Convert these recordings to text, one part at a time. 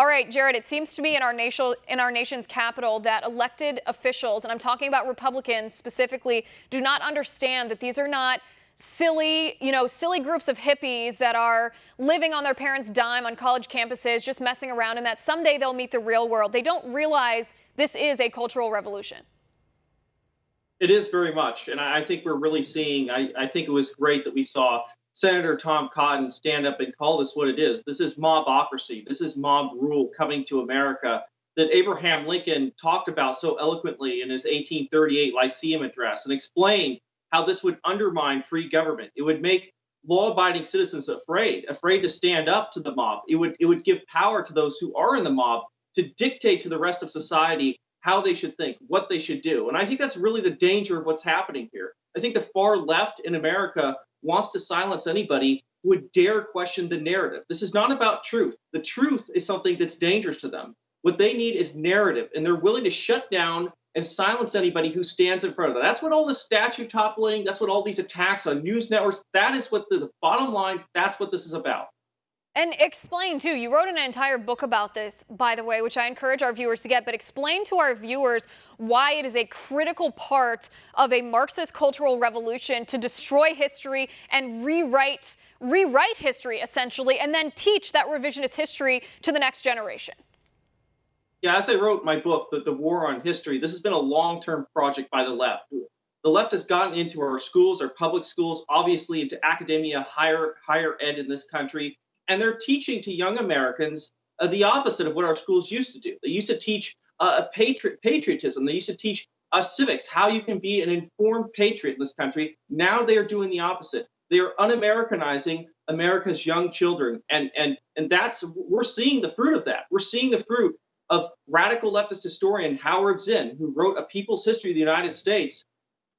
All right, Jared, it seems to me in our nation's capital that elected officials, and I'm talking about Republicans specifically, do not understand that these are not silly, silly groups of hippies that are living on their parents' dime on college campuses, just messing around, and that someday they'll meet the real world. They don't realize this is a cultural revolution. It is very much. And I think we're really seeing, I think it was great that we saw Senator Tom Cotton stand up and call this what it is. This is mobocracy. This is mob rule coming to America that Abraham Lincoln talked about so eloquently in his 1838 Lyceum address and explained how this would undermine free government. It would make law-abiding citizens afraid to stand up to the mob. It would give power to those who are in the mob to dictate to the rest of society how they should think, what they should do. And I think that's really the danger of what's happening here. I think the far left in America wants to silence anybody who would dare question the narrative. This is not about truth. The truth is something that's dangerous to them. What they need is narrative, and they're willing to shut down and silence anybody who stands in front of them. That's what all the statue toppling, that's what all these attacks on news networks, that is what the bottom line, that's what this is about. And explain, too, you wrote an entire book about this, by the way, which I encourage our viewers to get, but explain to our viewers why it is a critical part of a Marxist cultural revolution to destroy history and rewrite history, essentially, and then teach that revisionist history to the next generation. Yeah, as I wrote my book, the War on History, this has been a long-term project by the left. The left has gotten into our schools, our public schools, obviously into academia, higher ed in this country, and they're teaching to young Americans the opposite of what our schools used to do. They used to teach patriotism. They used to teach civics, how you can be an informed patriot in this country. Now they are doing the opposite. They are un-Americanizing America's young children, and we're seeing the fruit of that. We're seeing the fruit of radical leftist historian Howard Zinn, who wrote A People's History of the United States.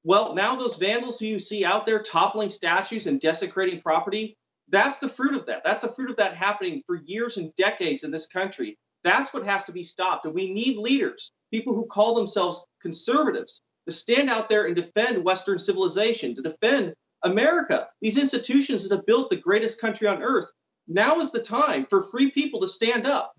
Well, now those vandals who you see out there toppling statues and desecrating property, that's the fruit of that. That's the fruit of that happening for years and decades in this country. That's what has to be stopped. And we need leaders, people who call themselves conservatives, to stand out there and defend Western civilization, to defend America, these institutions that have built the greatest country on earth. Now is the time for free people to stand up.